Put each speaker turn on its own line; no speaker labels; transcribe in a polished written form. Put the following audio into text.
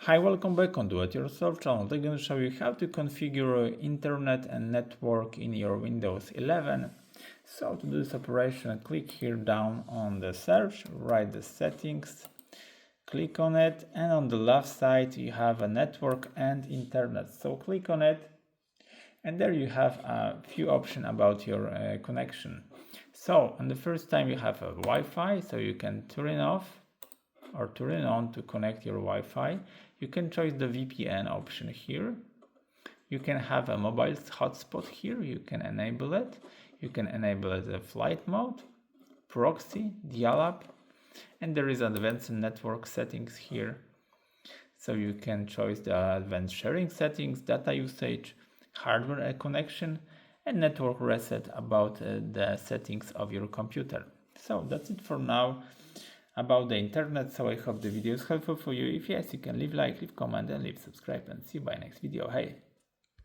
Hi, welcome back on Do It Yourself channel. I'm going to show you how to configure internet and network in your Windows 11. So to do this operation, click here down on the search, write the settings, click on it, and on the left side you have a network and internet. So click on it, and there you have a few options about your connection. So on the first time you have a Wi-Fi, so you can turn it off or turn it on to connect your Wi-Fi. You can choose the VPN option here. You can have a mobile hotspot here. You can enable it. You can enable it a flight mode, proxy, dial-up, and there is advanced network settings here. So you can choose the advanced sharing settings, data usage, hardware connection, and network reset about the settings of your computer. So that's it for now about the internet. So I hope the video is helpful for you. If yes, you can leave like, leave comment, and leave subscribe, and see you by next video. Hey.